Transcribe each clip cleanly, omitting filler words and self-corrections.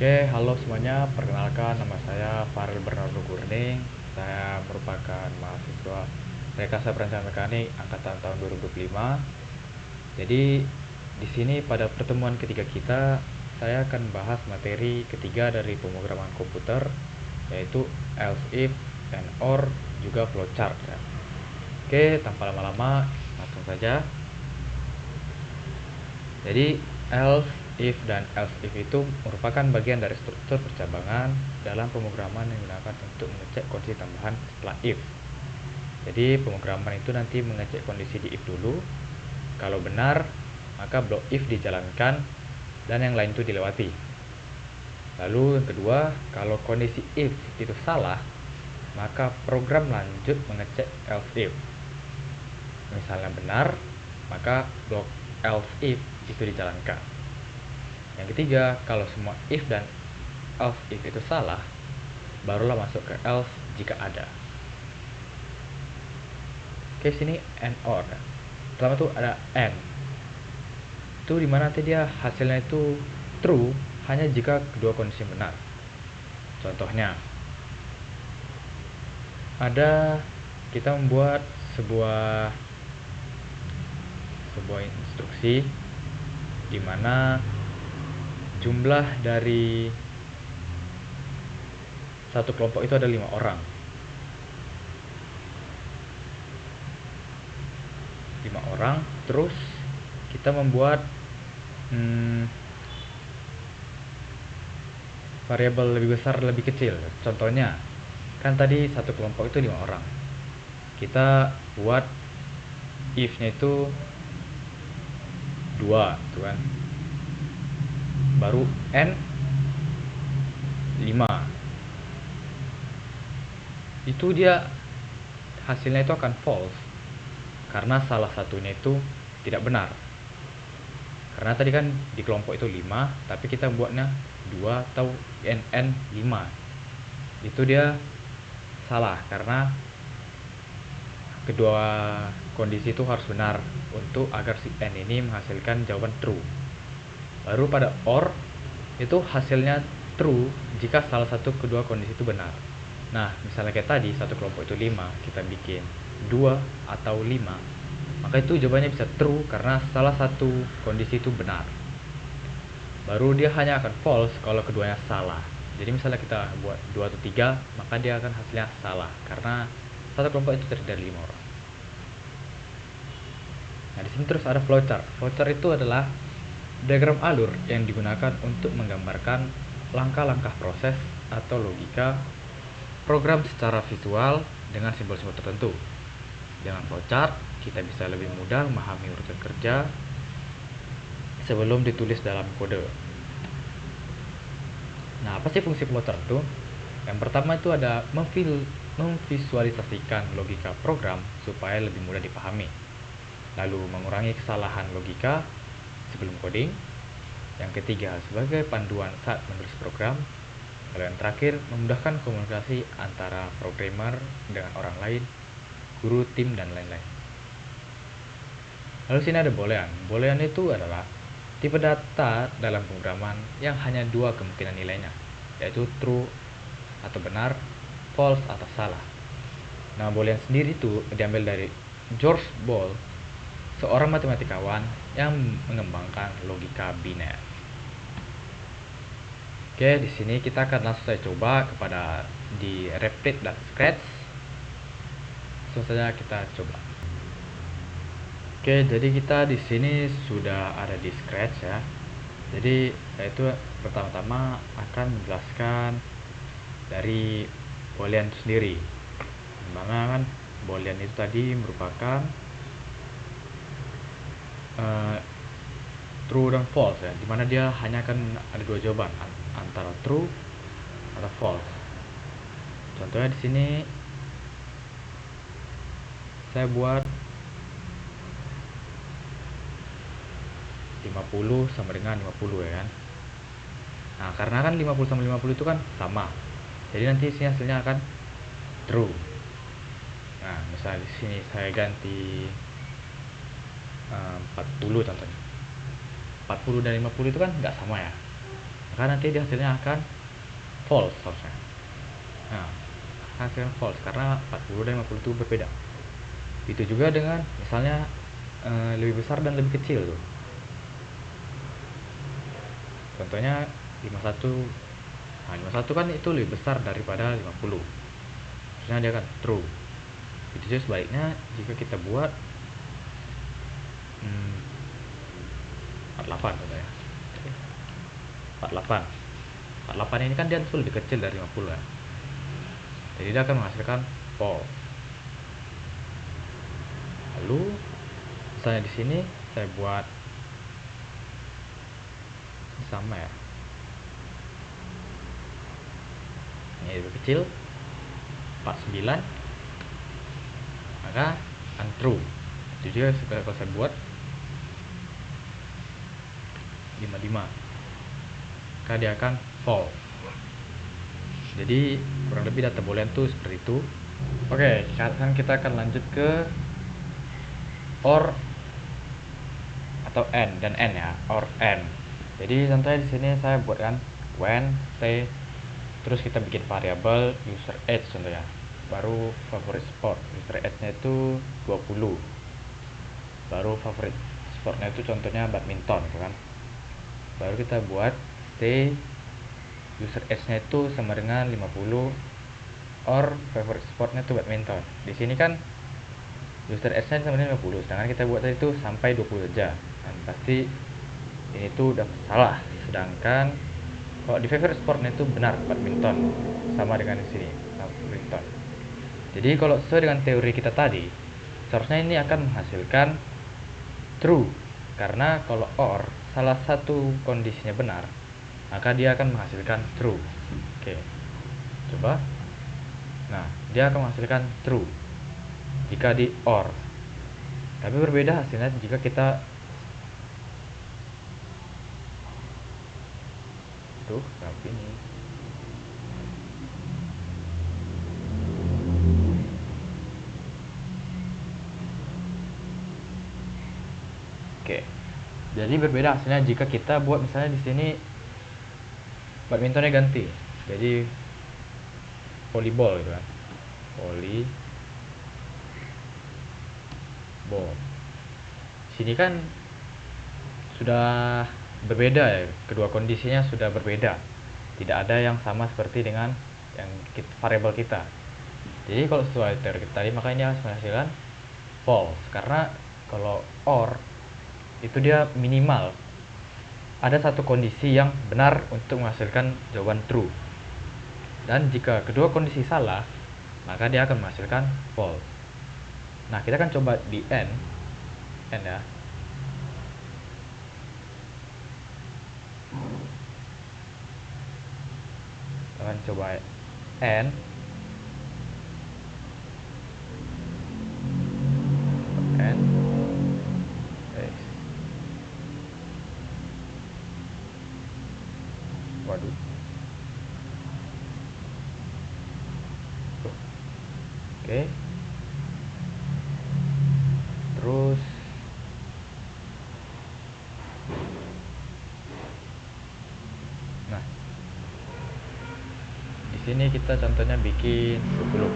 Oke, halo semuanya. Perkenalkan, nama saya Farel Bernardo Gurning. Saya merupakan mahasiswa Rekayasa Perencanaan Mekanik angkatan tahun 2025. Jadi, di sini pada pertemuan ketiga kita, saya akan bahas materi ketiga dari pemrograman komputer, yaitu else if and or juga flowchart ya. Oke, tanpa lama-lama, langsung saja. Jadi else, if, dan else if itu merupakan bagian dari struktur percabangan dalam pemrograman yang digunakan untuk mengecek kondisi tambahan setelah if. Jadi pemrograman itu nanti mengecek kondisi di if dulu. Kalau benar, maka blok if dijalankan dan yang lain itu dilewati. Lalu yang kedua, kalau kondisi if itu salah, maka program lanjut mengecek else if. Misalnya benar, maka blok else if itu dijalankan. Yang ketiga, kalau semua if dan else if itu salah, barulah masuk ke else jika ada. Oke, sini and or. Pertama tuh ada and. Itu dimana nanti dia hasilnya itu true hanya jika kedua kondisi benar. Contohnya, ada kita membuat sebuah instruksi di mana jumlah dari satu kelompok itu ada 5 orang. 5 orang, terus kita membuat variabel lebih besar lebih kecil. Contohnya, kan tadi satu kelompok itu 5 orang. Kita buat if-nya itu 2, gitu kan. Baru n 5. Itu dia hasilnya itu akan false karena salah satunya itu tidak benar. Karena tadi kan di kelompok itu 5, tapi kita buatnya 2 atau n 5. Itu dia salah karena kedua kondisi itu harus benar untuk agar si n ini menghasilkan jawaban true. Baru pada or itu hasilnya true jika salah satu kedua kondisi itu benar. Nah, misalnya kayak tadi satu kelompok itu 5, kita bikin 2 atau 5, maka itu jawabannya bisa true karena salah satu kondisi itu benar. Baru dia hanya akan false kalau keduanya salah. Jadi misalnya kita buat 2 atau 3, maka dia akan hasilnya salah karena satu kelompok itu terdiri dari 5 orang. Nah, di sini terus ada flowchart. Flowchart itu adalah diagram alur yang digunakan untuk menggambarkan langkah-langkah proses atau logika program secara visual dengan simbol-simbol tertentu. Dengan flowchart, kita bisa lebih mudah memahami urutan kerja sebelum ditulis dalam kode. Nah, apa sih fungsi flowchart itu? Yang pertama itu ada memvisualisasikan logika program supaya lebih mudah dipahami. Lalu mengurangi kesalahan logika sebelum coding. Yang ketiga, sebagai panduan saat menulis program. Lalu yang terakhir, memudahkan komunikasi antara programmer dengan orang lain, guru, tim, dan lain-lain. Lalu sini ada boolean. Boolean itu adalah tipe data dalam pemrograman yang hanya 2 kemungkinan nilainya, yaitu true atau benar, false atau salah. Nah, boolean sendiri itu diambil dari George Boole, seorang matematikawan yang mengembangkan logika biner. Oke, di sini kita akan langsung saja coba kepada di Replit dan Scratch. Langsung saja kita coba. Oke, jadi kita di sini sudah ada di Scratch ya. Jadi yaitu pertama-tama akan menjelaskan dari boolean itu sendiri. Dimana kan boolean itu tadi merupakan true dan false ya, dimana dia hanya akan ada 2 jawaban antara true atau false. Contohnya di sini saya buat 50 sama dengan 50 ya kan. Nah, karena kan 50 sama 50 itu kan sama, jadi nanti sini hasilnya akan true. Nah, misalnya di sini saya ganti 40 contohnya. 40 dan 50 itu kan nggak sama ya. maka nanti dia hasilnya akan false harusnya. Nah, hasilnya false karena 40 dan 50 itu berbeda. Itu juga dengan misalnya lebih besar dan lebih kecil tuh. Contohnya 51. Nah, 51 kan itu lebih besar daripada 50. Terusnya dia akan true. Itu juga sebaliknya jika kita buat 48 contohnya. 48. 48 ini kan dia tuh lebih kecil dari 50 ya. Jadi dia akan menghasilkan false. Lalu misalnya di sini saya buat sama ya. Ini lebih kecil 49, maka untrue. Itu juga kalau saya buat 55, maka dia akan false. Jadi kurang lebih data boolean tuh seperti itu. Oke, sekarang kita akan lanjut ke or atau and dan n ya, or and. Jadi contohnya di sini saya buatkan when t, terus kita bikin variabel user age contohnya, baru favorite sport, user age-nya itu 20, baru favorite sportnya itu contohnya badminton gitu kan. Baru kita buat t user age-nya itu sama dengan 50 or favorite sportnya itu badminton. Di sini kan user age-nya sama dengan 50, sedangkan kita buat tadi itu sampai 20 saja. Dan pasti ini tuh udah salah. Sedangkan kalau di favorite sportnya itu benar badminton, sama dengan di sini badminton. Jadi kalau sesuai dengan teori kita tadi, seharusnya ini akan menghasilkan true, karena kalau or salah satu kondisinya benar, maka dia akan menghasilkan true. Oke, coba. Nah, dia akan menghasilkan true jika di or. Tapi berbeda hasilnya jika kita tapi ini oke. Jadi berbeda hasilnya jika kita buat misalnya di sini badmintonnya ganti jadi volleyball gitu kan. Volleyball. Sini kan sudah berbeda ya, kedua kondisinya sudah berbeda. Tidak ada yang sama seperti dengan yang variabel kita. Jadi kalau sesuai teori kita tadi, makanya harus menghasilkan false, karena kalau or itu dia minimal ada satu kondisi yang benar untuk menghasilkan jawaban true. Dan jika kedua kondisi salah, maka dia akan menghasilkan false. Nah, kita akan coba di n ya. Kita akan coba n waduh. Oke. Terus nah, di sini kita contohnya bikin 20.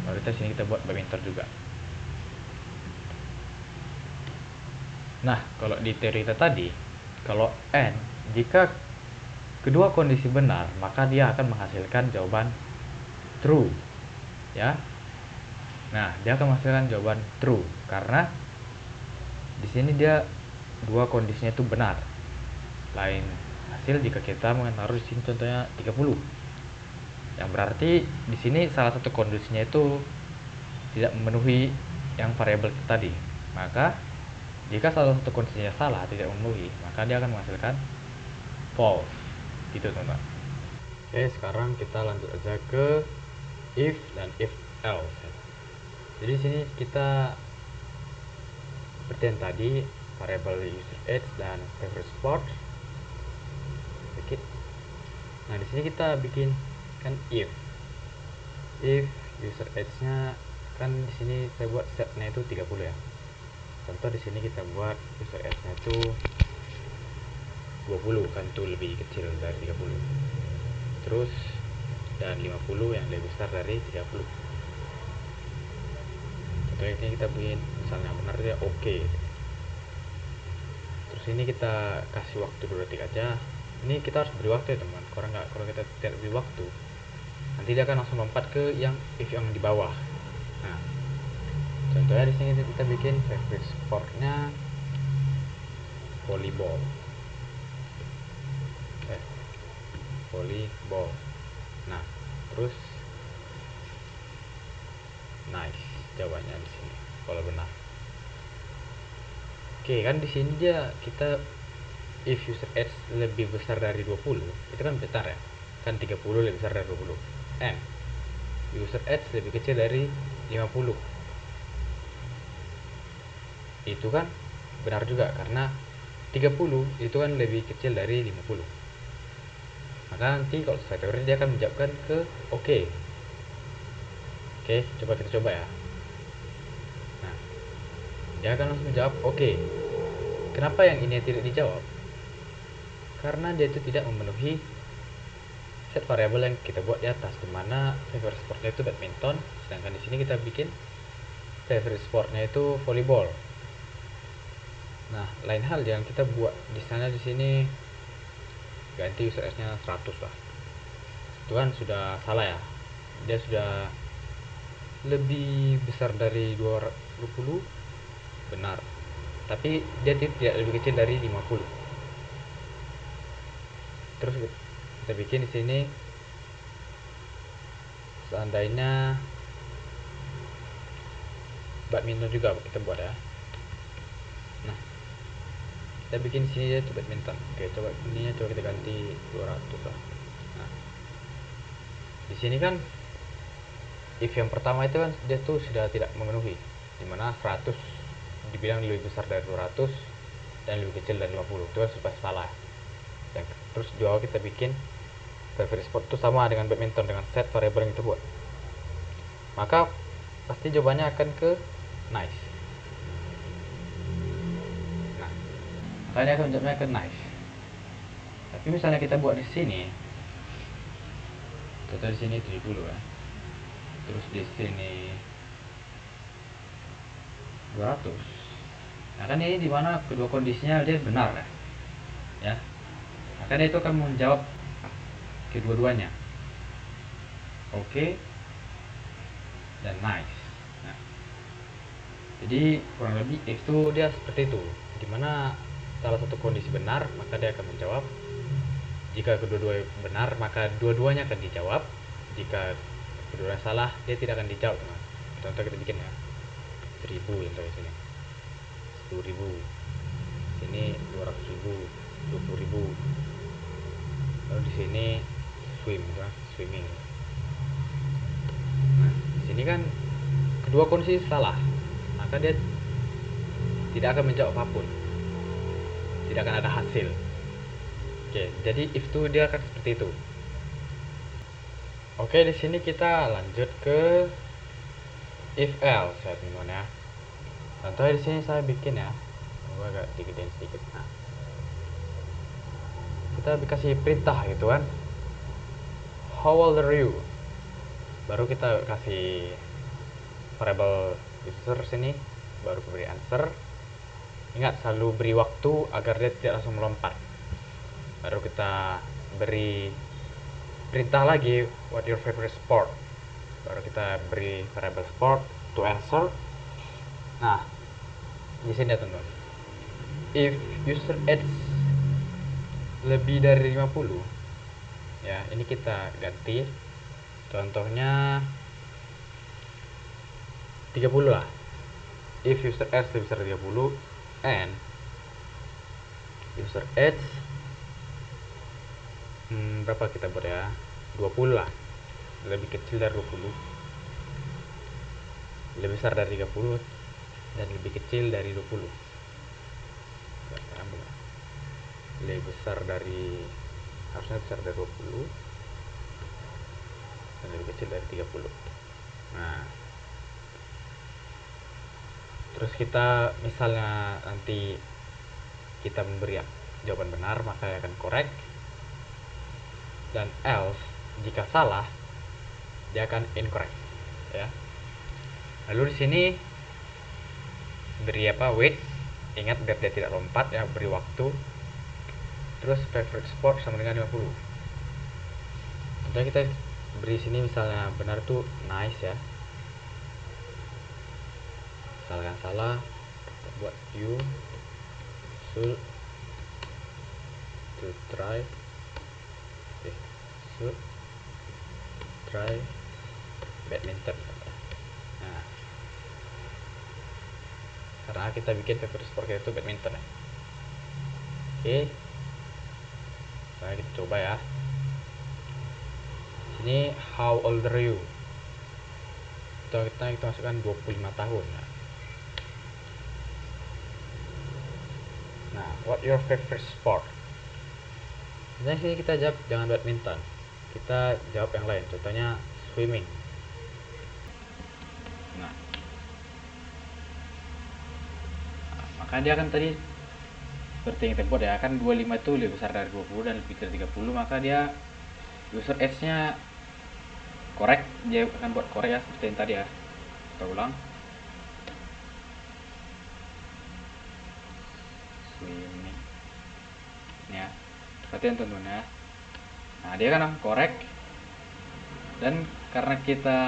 Lalu kita sini kita buat badminton juga. Nah, kalau di teori kita tadi, kalau n jika kedua kondisi benar, maka dia akan menghasilkan jawaban true. Ya. Nah, dia akan menghasilkan jawaban true karena di sini dia dua kondisinya itu benar. Lain hasil jika kita menaruh di sini contohnya 30. Yang berarti di sini salah satu kondisinya itu tidak memenuhi yang variabel tadi. Maka jika salah satu kondisinya salah, tidak memenuhi, maka dia akan menghasilkan false. Gitu, teman-teman. Oke, sekarang kita lanjut aja ke if dan if else. Jadi sini kita seperti yang tadi, variable user age dan favorite sport. Oke. Nah, di sini kita bikin kan if user age-nya kan di sini saya buat setnya itu 30 ya. Contoh di sini kita buat user age-nya itu 20 kan itu lebih kecil dari 30. Terus dan 50 yang lebih besar dari 30. Contohnya ini kita bikin misalnya benar dia oke. Terus ini kita kasih waktu 2 detik aja. Ini kita harus beri waktu ya teman. Kalau kita tidak beri waktu, nanti dia akan langsung lompat ke yang if yang di bawah. Nah, contohnya di sini kita bikin favorite sportnya volleyball. Volleyball. Nah, terus nice jawabannya di sini kalau benar. Oke, kan di sini kita if user age lebih besar dari 20, itu kan benar ya. Kan 30 lebih besar dari 20. And user age lebih kecil dari 50. Itu kan benar juga karena 30 itu kan lebih kecil dari 50. Maka nanti kalau sesuai teori dia akan menjawabkan ke oke. Oke, coba kita coba ya. Nah, dia akan langsung menjawab oke. Kenapa yang ini tidak dijawab? Karena dia itu tidak memenuhi set variabel yang kita buat di atas, dimana favorite sportnya itu badminton, sedangkan di sini kita bikin favorite sportnya itu volleyball. Nah, lain hal yang kita buat di sana di sini ganti user nya 100 lah. Itu kan sudah salah ya. Dia sudah lebih besar dari 20 benar. Tapi dia tidak lebih kecil dari 50. Terus kita bikin di sini seandainya badminton juga kita buat ya. Nah, kita bikin sini itu badminton. Oke, coba kita ganti 200 lah. Nah, di sini kan if yang pertama itu kan dia tuh sudah tidak memenuhi, dimana 100 dibilang lebih besar dari 200 dan lebih kecil dari 50. Itu kan sudah salah. Dan terus di awal kita bikin favorite sport itu sama dengan badminton dengan set variabel yang kita buat, maka pasti jawabannya akan ke nice. Nah, makanya akan menjawabnya ke nice. Tapi misalnya kita buat di sini, contoh di sini 70 ya, terus di sini 200. Nah, kan ini dimana kedua kondisinya dia benar ya. Maka dia itu akan menjawab kedua-duanya oke dan nice. Nah, jadi kurang lebih itu dia seperti itu, dimana salah satu kondisi benar maka dia akan menjawab. Jika kedua-duanya benar maka dua-duanya akan dijawab. Jika kedua-duanya salah dia tidak akan dijawab teman. Contoh kita bikin ya 1000 contoh sini 10.000, sini 200.000, 20.000. Lalu di sini swimming. Nah, di sini kan kedua kondisi salah, maka dia tidak akan menjawab apapun, tidak akan ada hasil. Oke, jadi if itu dia akan seperti itu. Oke, di sini kita lanjut ke if else ya teman ya. Contohnya di sini saya bikin ya, gua agak digedein sedikit. Nah, kita kasih perintah gitu kan, how old are you, baru kita kasih variable user sini, baru beri answer. Ingat selalu beri waktu agar dia tidak langsung melompat. Baru kita beri perintah lagi what your favorite sport, baru kita beri variable sport to answer. Nah, di sini ya teman-teman, if user age lebih dari 50 ya, ini kita ganti contohnya 30 lah. If user age lebih besar dari 30 and user age berapa kita buat ya, 20 lah, lebih kecil dari 20, lebih besar dari 30 dan lebih kecil dari 20. Lebih besar dari, harusnya besar dari 20 dan lebih kecil dari 30. Nah, terus kita misalnya nanti kita memberi jawaban benar maka dia akan correct, dan else jika salah dia akan incorrect ya. Lalu di sini beri wait, ingat biar dia tidak lompat ya, beri waktu. Terus favorite sport sama dengan 50. Contohnya kita beri sini misalnya benar tuh nice ya, misalkan salah buat you should to try should try badminton. Nah, karena kita bikin favorite sport itu badminton ya. Oke, nah kita coba ya. Sini how old are you, kita masukkan 25 tahun. Nah, what your favorite sport? Sebenarnya sini kita jawab jangan badminton, kita jawab yang lain, contohnya swimming. Nah, maka dia kan tadi seperti yang kita buat ya, kan 25 itu lebih besar dari 20 dan lebih dari 30, maka dia user age nya correct, dia akan buat correct ya, seperti yang tadi ya. Kita ulang, swimming ya, perhatian teman-teman ya. Nah, dia kan correct, dan karena kita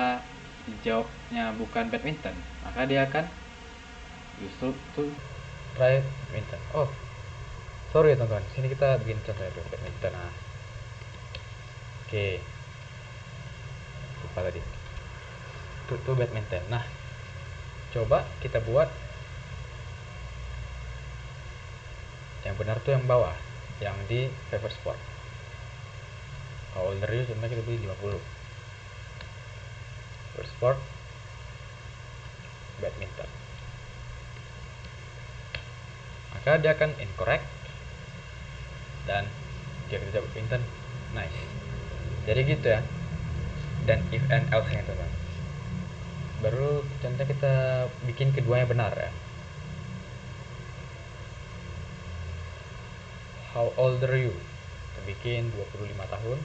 jawabnya bukan badminton maka dia akan used to try badminton. Oh sorry teman-teman, sini kita bikin contohnya dulu badminton. Nah, oke, lupa tadi to badminton. Nah, coba kita buat yang benar tuh yang bawah, yang di favorite sport. How old are you, contohnya kita beli 50. Favorite sport badminton, maka dia akan incorrect, dan jika kita jawab badminton nice. Jadi gitu ya, dan if and else nya teman. Baru contoh kita bikin keduanya benar ya. How old are you, kita bikin 25 tahun,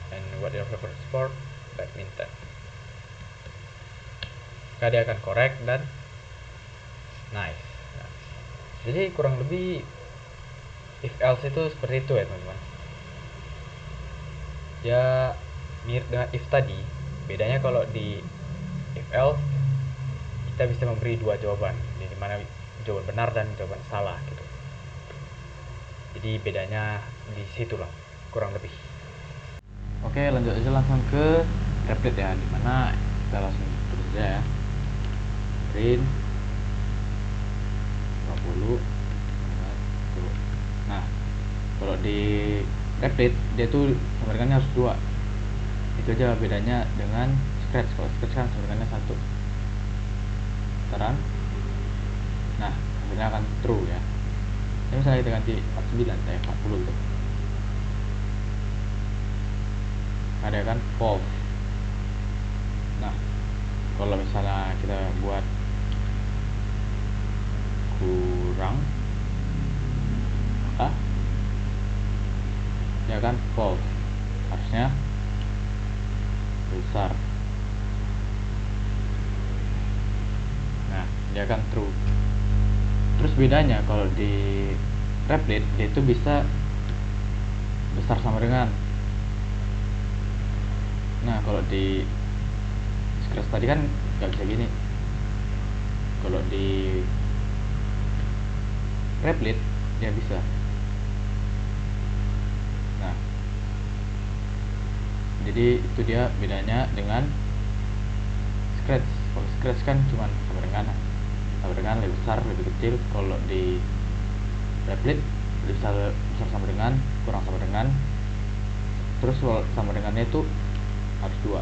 and what your favorite sport badminton, maka dia akan correct dan nice. Nah, jadi kurang lebih if else itu seperti itu ya teman-teman. Ya mirip dengan if tadi, bedanya kalau di if else kita bisa memberi dua jawaban, di mana jawaban benar dan jawaban salah gitu. Jadi bedanya di situ lah kurang lebih. Oke, lanjut aja langsung ke replit ya, dimana kita langsung terus aja ya. Print 50. Nah, kalau di replit dia tuh samarannya harus 2. Itu aja bedanya dengan scratch. Kalau scratch kan samarannya 1. Sekarang nah, hasilnya akan true ya. Ini misalnya kita ganti 49 kayak 40 gitu. Ada kan false. Nah, kalau misalnya kita buat kurang, maka ya kan false, harusnya besar. Nah, dia kan true. Terus bedanya kalau di replit dia itu bisa besar sama dengan. Nah, kalau di scratch tadi kan nggak bisa gini. Kalau di replit dia bisa. Nah, jadi itu dia bedanya dengan scratch. Kalau scratch kan cuma sama dengan lebih besar lebih kecil. Kalau di replit lebih besar sama dengan, kurang sama dengan, terus sama dengannya itu harus 2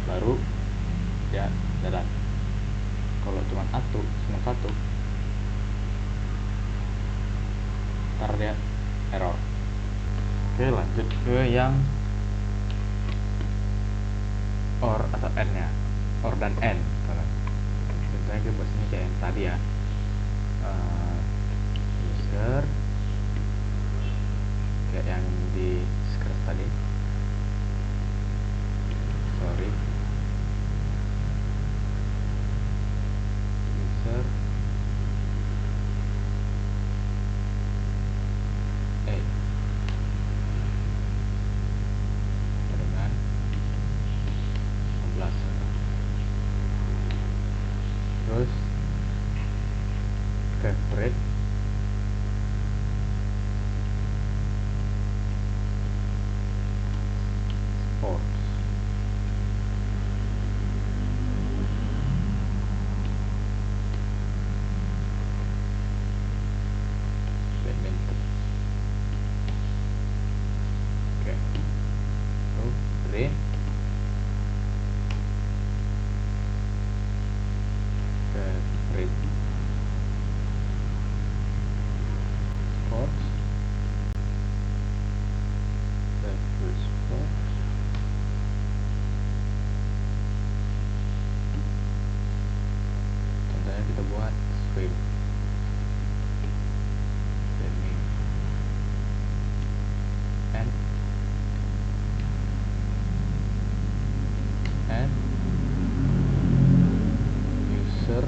baru ya jalan. Kalau cuma cuma 1 ntar dia error. Oke, lanjut ke yang or atau n nya, or dan n. Contohnya kita buat sini kayak yang tadi ya. user kayak yang di scratch tadi, sorry, user dengan 16. Terus favorite sports, badminton. Oke, lalu green favorite sports, favorite sports. Contohnya kita buat swim, swimming, and user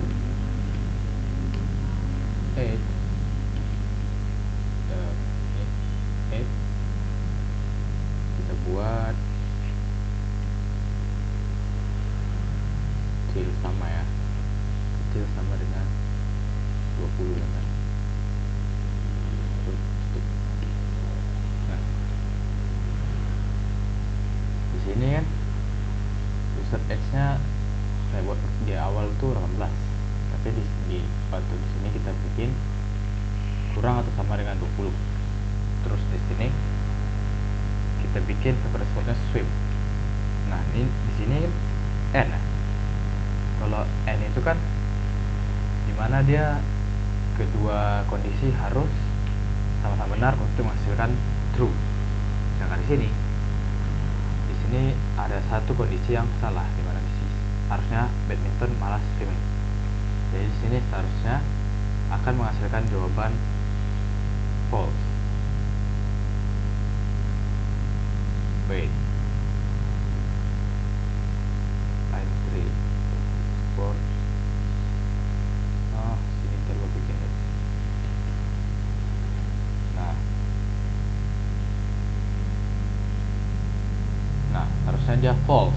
8 kita buat kecil sama ya, kecil sama dengan 20 ya kan. Nah, di sini kan user age-nya saya buat di awal tuh 18, tapi waktu di sini kita bikin kurang atau sama dengan 20. Terus di sini kita bikin favorite sportnya swim. Nah, ini di sini n ya. Kalau n itu kan dimana dia kedua kondisi harus sama-sama benar untuk menghasilkan true. Sedangkan di sini ada satu kondisi yang salah, dimana di sini harusnya badminton malah swimming. Jadi di sini seharusnya akan menghasilkan jawaban false. Wait, line 3 sport. Oh, sini terlalu bikin itu. Nah, harusnya dia false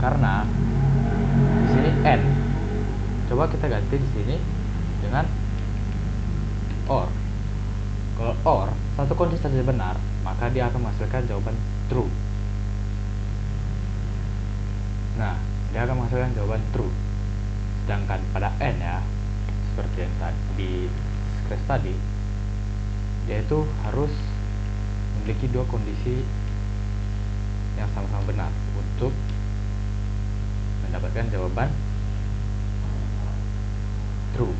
karena di sini n. Coba kita ganti di sini dengan or. Kalau or satu kondisi saja benar, maka dia akan menghasilkan jawaban true. Nah, dia akan menghasilkan jawaban true. Sedangkan pada n ya, seperti yang tadi di scratch tadi, dia itu harus memiliki dua kondisi yang sama-sama benar untuk mendapatkan jawaban true.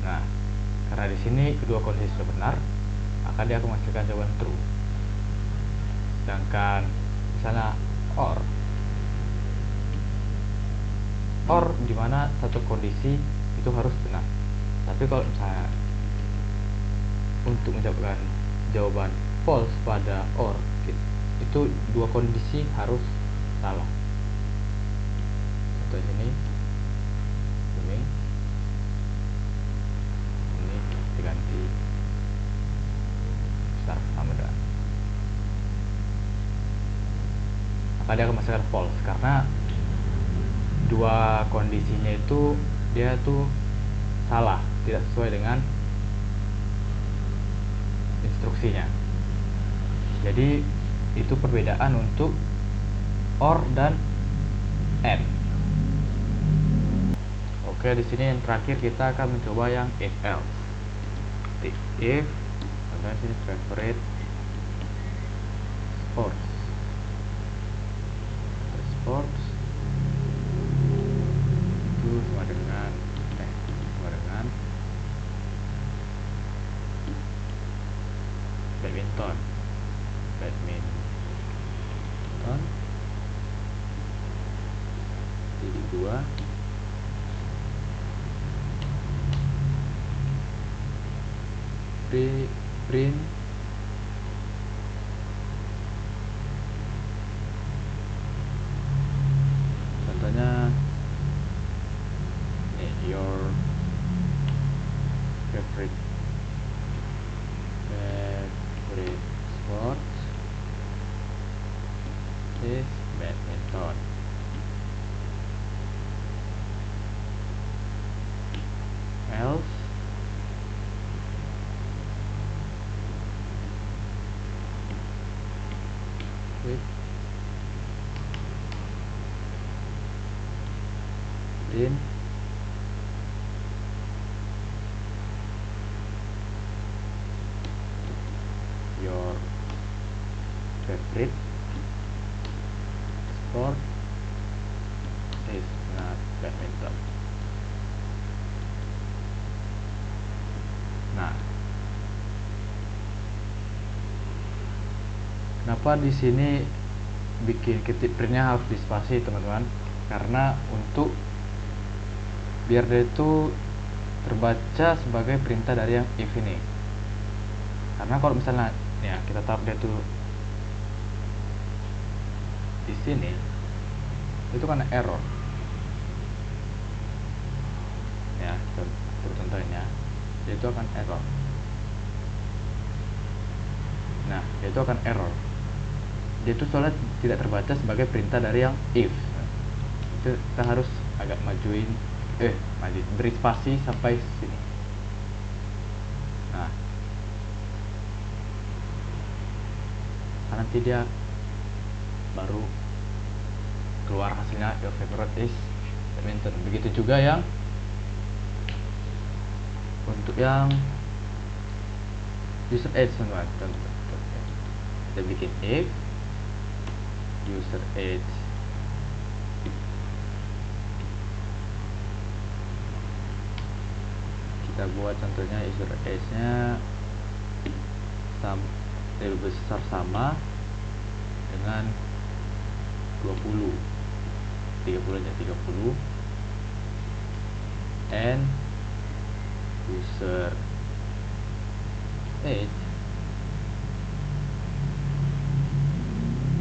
Nah, karena di sini kedua kondisi sudah benar, maka dia akan menghasilkan jawaban true. Sedangkan misalnya or di mana satu kondisi itu harus benar. Tapi kalau misalnya untuk menjawabkan jawaban false pada or, itu dua kondisi harus salah. Contoh sini ini diganti besar sama dengan, maka dia akan menghasilkan false karena dua kondisinya itu dia tuh salah, tidak sesuai dengan instruksinya. Jadi itu perbedaan untuk or dan and. Oke, di sini yang terakhir kita akan mencoba yang if else. If contohnya sini favorite sports itu sama dengan badminton jadi 2 print contohnya nih, your favorite sport is badminton. Else with print your favorite sport is not badminton. Nah, kenapa di sini bikin ketik printnya harus dispasi, teman-teman? Karena untuk biar dia itu terbaca sebagai perintah dari yang if ini. Karena kalau misalnya ya kita taruh dia tuh di sini, itu kan error. Ya, contohnya itu akan error. Nah, itu akan error. Dia itu soalnya tidak terbaca sebagai perintah dari yang if. Itu kita harus agak majuin, beri spasi sampai sini. Nah, nanti dia baru keluar hasilnya your favorite is badminton. Begitu juga yang untuk yang user age, teman-teman. Kita bikin if user age kita buat contohnya user age nya lebih besar sama dengan 20 aja 30 and user age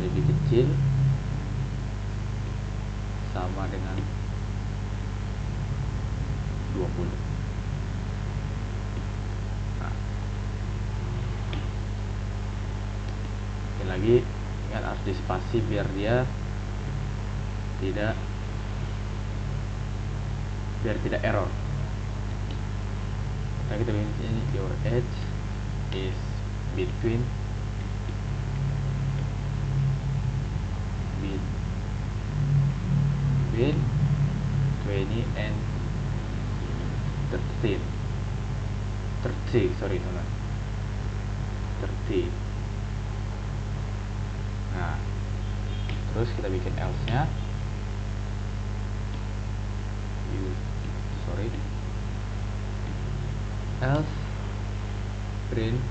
lebih kecil sama dengan 20. Nah, sekali lagi ingat harus dispasi biar dia tidak error. Nah, kita bikin ini your age is between 20 and 30, sorry teman, 30. Nah, terus kita bikin else nya else print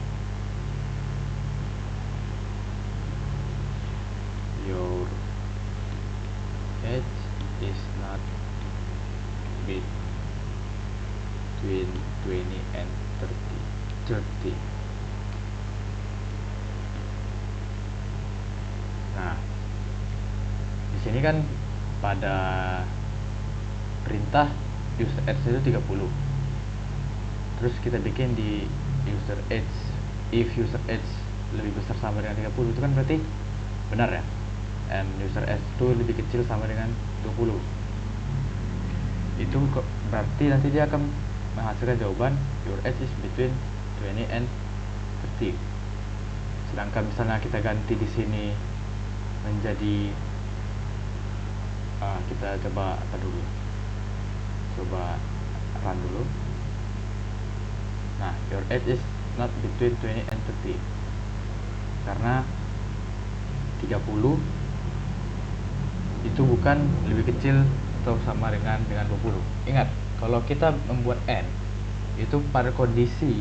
your age is not between 20 and 30. Nah, di sini kan pada perintah user age itu 30. Terus kita bikin di user age, if user age lebih besar sama dengan 30, itu kan berarti benar ya, and user age itu lebih kecil sama dengan 20. Itu berarti nanti dia akan menghasilkan jawaban your age is between 20 and 30. Sedangkan misalnya kita ganti di sini menjadi kita coba run dulu. Nah, your age is not between 20 and 30 karena 30 itu bukan lebih kecil atau sama dengan 20. Ingat, kalau kita membuat and itu pada kondisi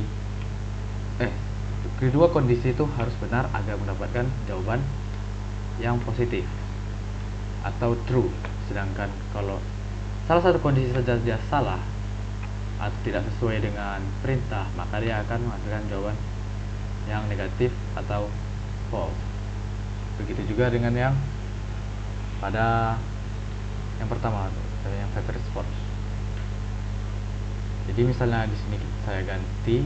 kedua kondisi itu harus benar agar mendapatkan jawaban yang positif atau true. Sedangkan kalau salah satu kondisi saja dia salah, atau tidak sesuai dengan perintah, maka dia akan menghasilkan jawaban yang negatif atau false. Begitu juga dengan yang pada yang pertama, yang favorite sports. Jadi misalnya di sini saya ganti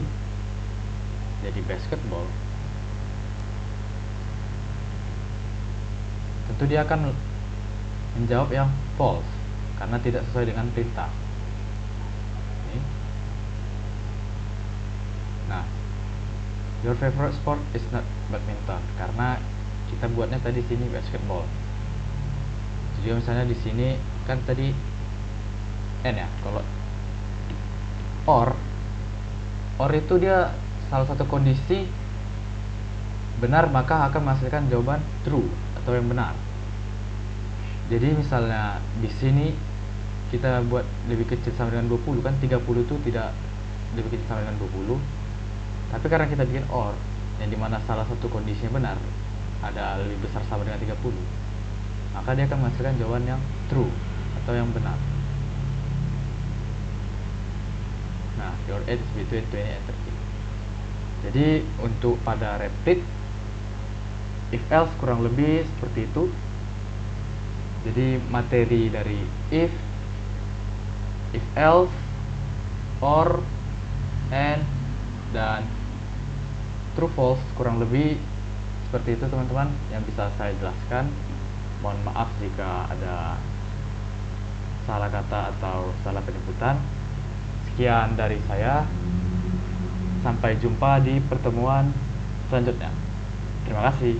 jadi basketball, tentu dia akan menjawab yang false karena tidak sesuai dengan perintah. Nah, your favorite sport is not badminton, karena kita buatnya tadi sini basketball. Jadi misalnya di sini kan tadi n ya. Kalau or itu dia salah satu kondisi benar, maka akan menghasilkan jawaban true atau yang benar. Jadi misalnya di sini kita buat lebih kecil sama dengan 20, kan 30 itu tidak lebih kecil sama dengan 20. Tapi karena kita bikin or yang dimana salah satu kondisinya benar, ada lebih besar sama dengan 30, maka dia akan menghasilkan jawaban yang true atau yang benar. Nah, your age is between 20 and 30. Jadi untuk pada repeat if else kurang lebih seperti itu. Jadi materi dari if else, or, and, dan true false kurang lebih seperti itu teman-teman yang bisa saya jelaskan. Mohon maaf jika ada salah kata atau salah penyebutan. Sekian dari saya, sampai jumpa di pertemuan selanjutnya. Terima kasih.